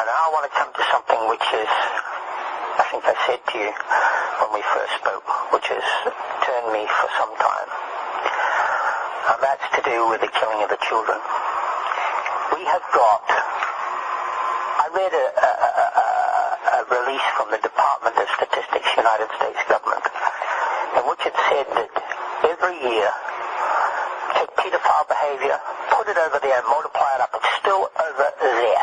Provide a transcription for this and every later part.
And now I want to come to something which is, I think I said to you when we first spoke, which has turned me for some time. And that's to do with the killing of the children. We have got, I read a release from the Department of Statistics, United States government, in which it said that every year, take pedophile behavior, put it over there, multiply it up, it's still over there.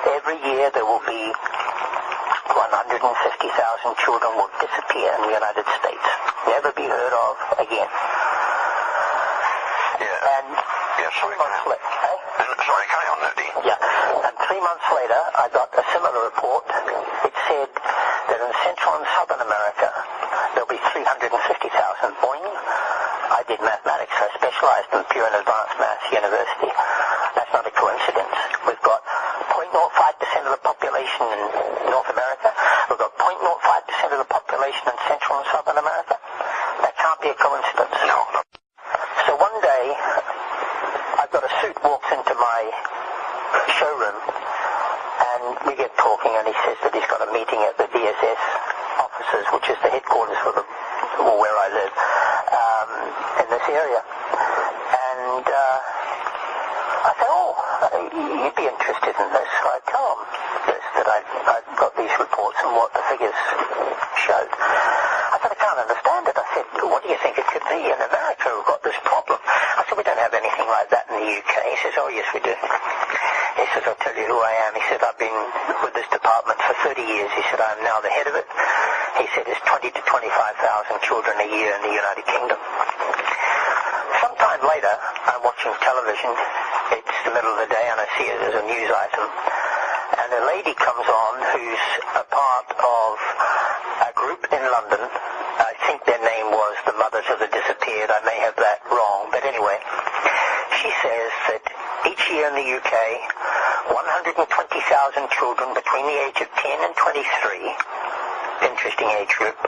Every year there will be 150,000 children will disappear in the United States, never be heard of again. Yeah. And sorry, 3 months later, sorry, carry on, Nadine. yeah, and 3 months later, I got a similar report. It said that in Central and Southern America, there'll be 350,000. Boing. I did mathematics. I specialized in pure and advanced maths university. That's not a coincidence. We've got 0.05% of the population in North America. We've got 0.05% of the population in Central and Southern America. That can't be a coincidence. No. So one day, I've got a suit walks into my showroom, and we get talking, and he says that he's got a meeting at the DSS offices, which is the headquarters for where I live, in this area. And I said, oh, you'd be interested in this. So I tell him this, that I've got these reports and what the figures showed. I said, I can't understand it. I said, what do you think it could be? In America, we've got this problem. I said, we don't have anything like that in the UK. He says, oh, yes, we do. He says, I'll tell you who I am. He said, I've been with this department for 30 years. He said, I'm now the head of it. He said, there's 20 to 25,000 children a year in the United Kingdom. Sometime later, I'm watching television. It's the middle of the day, and I see it as a news item. And a lady comes on who's a part of a group in London. I think their name was the Mothers of the Disappeared. I may have that wrong. But anyway, she says that each year in the UK, 120,000 children between the age of 10 and 23, interesting age group,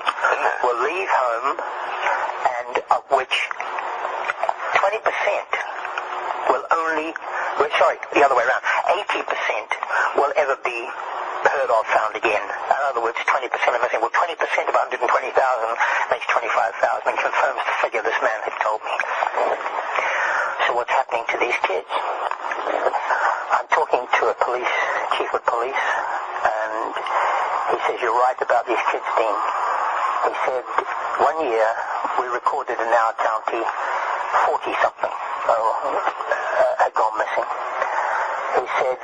will leave home, and of which 20% will only, the other way around, 80% will ever be heard of, found again. In other words, 20% of us, well, 20% of 120,000 makes 25,000 and confirms the figure this man had told me. So what's happening to these kids? I'm talking to a chief of police, and he says, you're right about these kids, Dean. He said, one year we recorded in our county 40-something had gone missing. He said,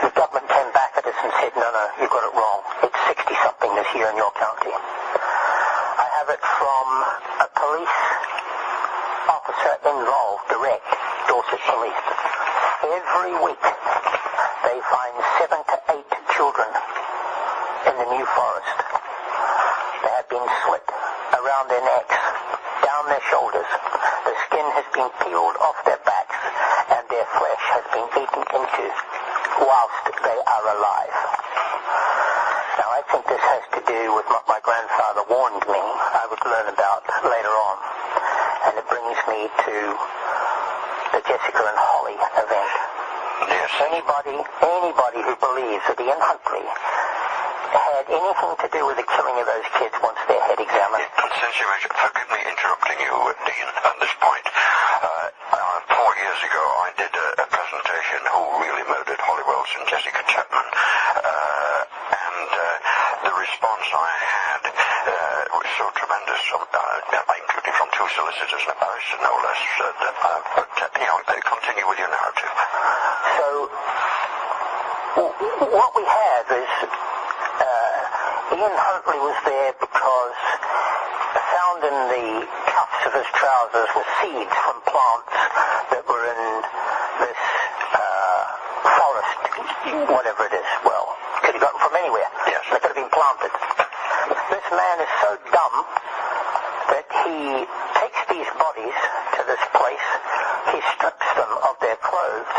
the government came back at us and said, no, you got it wrong. It's 60-something this year in your county. I have it from a police officer involved, direct, Dorset Police. Every week they find 7 to 8 children in the New Forest. They have been slit around their necks, down their shoulders. The skin has been peeled off their backs, and their flesh has been eaten into whilst they are alive. Now, I think this has to do with what my grandfather warned me I would learn about later on. And it brings me to the Jessica and Holly event. Yes. Anybody who believes that Ian Huntley had anything to do with the killing of those kids wants their head examined. Since you mentioned, forgive me interrupting you, Dean, at this point. 4 years ago, I did a presentation, Who Really Murdered Holly Wells and Jessica Chapman, and the response I had was so tremendous, including from 2 solicitors and a barrister, no less. Continue with your narrative. So, what we have is Ian Huntley was there because found in the cuffs of his trousers were seeds from plants that were in this forest, whatever it is. Well, could have gotten from anywhere. Yes. They could have been planted. This man is so dumb that he takes these bodies to this place, he strips them of their clothes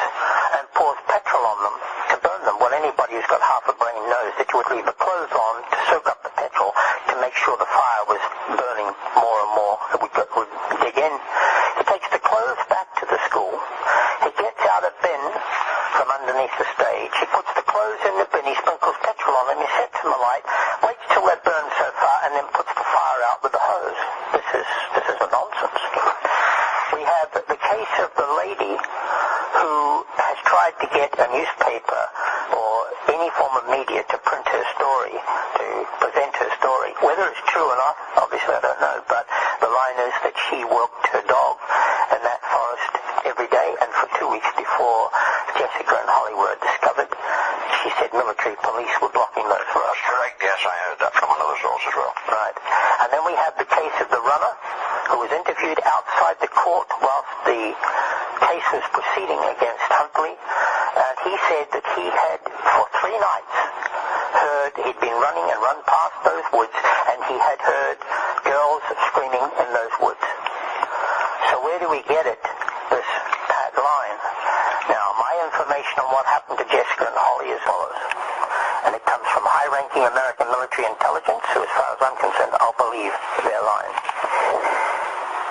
and pours petrol on them to burn them. Well, anybody who's got half a brain knows that you would leave the clothes on to soak up the petrol to make sure the fire was burning more and more. It would dig in. He takes the clothes back to the school. He gets out a bin from underneath the stage. He puts the clothes in the bin. He newspaper or any form of media to print her story, to present her story. Whether it's true or not, obviously I don't know, but the line is that she walked her dog in that forest every day, and for 2 weeks before Jessica and Holly were discovered, she said military police were blocking those roads. That's correct, yes, I heard that from another source as well. Right. And then we have the case of the runner, who was interviewed outside the court whilst the case was proceeding against Huntley, and he said that he had, for 3 nights, heard, he'd been running and run past those woods, and he had heard girls screaming in those woods. So where do we get it, this pat line? Now, my information on what happened to Jessica and Holly is as follows, and it comes from high-ranking American military intelligence, who, as far as I'm concerned, I'll believe their line.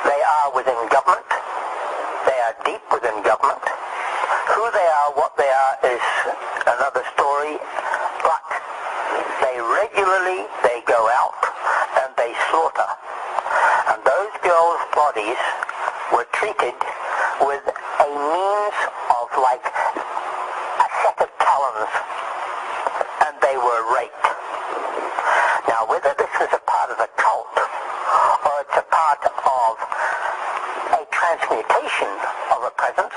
They are within government. They are deep within government. Who they are, what they are, is another story, but they regularly, they go out and they slaughter. And those girls' bodies were treated with a means of like a set of talons, and they were raped. Now, whether this is a part of a cult or it's a part of a transmutation of a presence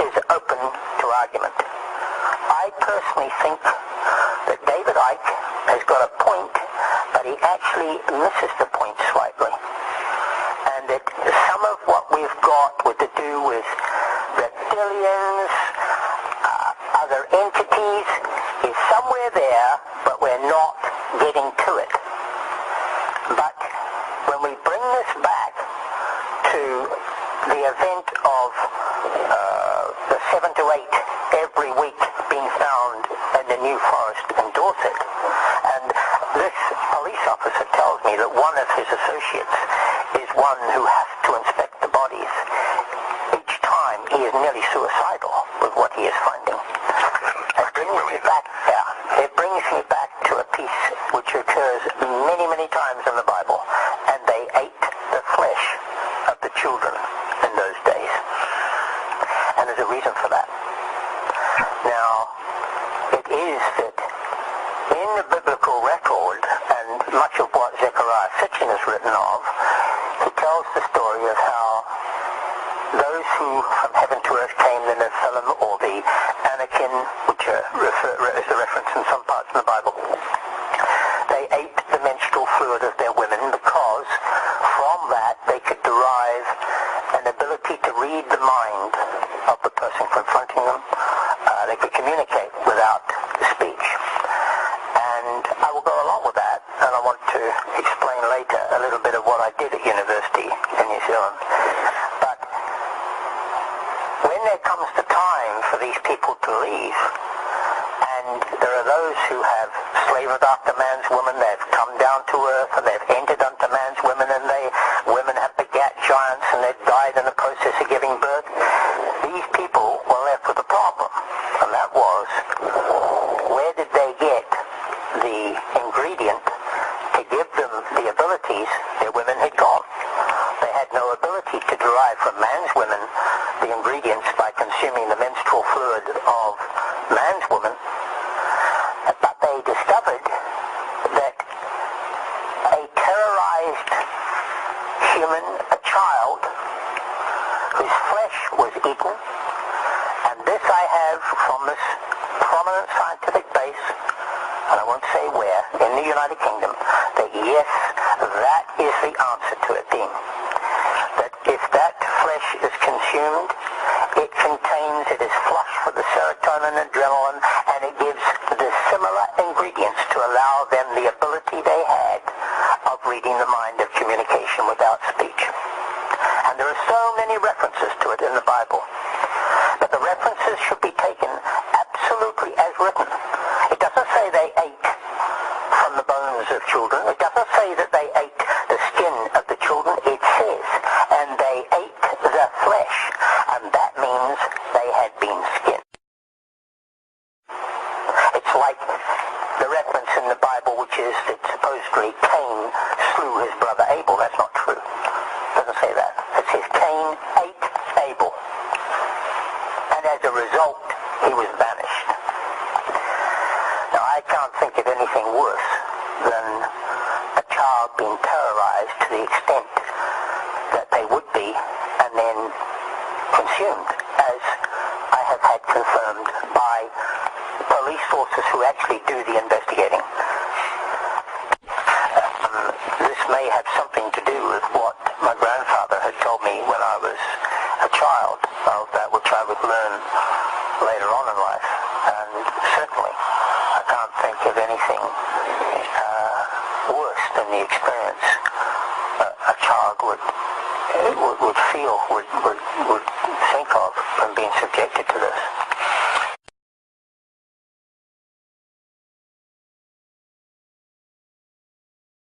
is open to argument. I personally think that David Icke has got a point, but he actually misses the point slightly. And that some of what we've got with to do with reptilians, other entities, is somewhere there, but we're not getting to it. But when we bring this back to the event of the 7 to 8 every week being found in the New Forest in Dorset, and this police officer tells me that one of his associates is one who has to inspect the bodies. Each time he is nearly suicidal with what he is finding. It brings me back to a piece which occurs many, many times in the Bible, and they ate the flesh of the children in those days. And there's a reason for that. Now, it is that in the biblical record, and much of what Zechariah Sitchin has written of, he tells the story of how those who from heaven to earth came, the Nephilim, or the Anakim, which is the reference in some parts in the Bible, they ate the menstrual fluid of their women because from that they could derive an ability to read the mind of the person confronting them. They could communicate without speech. And I will go along with that, and I want to explain later a little bit of what I did at university in New Zealand. But when there comes the time for these people to leave, and there are those who have slaved after man's woman, they've come down to earth, and they've entered unto man's women, and women have begat giants, and they've died in the process of giving birth. These people were left with a problem, and that was, where did they get the ingredient to give them the abilities their women had gone? They had no ability to derive from man's women the ingredients by consuming the menstrual fluid of man's woman, but they discovered that a terrorized human, a child, whose flesh was eaten, and this I have from this prominent scientific base, and I won't say where, in the United Kingdom, that yes, that is the answer to it being. That if that flesh is consumed, it is flush for the serotonin and adrenaline, and it gives the similar ingredients to allow them the ability they had of reading the mind, of communication without speech. And there are so many references to it in the Bible. But the references should be taken absolutely as written. It doesn't say they ate from the bones of children. It doesn't say that they ate the skin of the children. It says, and they ate the flesh. And that means they had been skinned. It's like the reference in the Bible which is that supposedly Cain slew his brother Abel. That's not true. It doesn't say that. It says Cain ate Abel. And as a result, he was banished. Now, I can't think of anything worse than a child being terrorized to the extent that they would be, and then consumed, as I have had confirmed by police sources who actually do the investigating. This may have something to do with what my grandfather had told me when I was a child, that which I would learn later on in life. And certainly, I can't think of anything worse than the experience a child would feel, would think of from being subjected to this.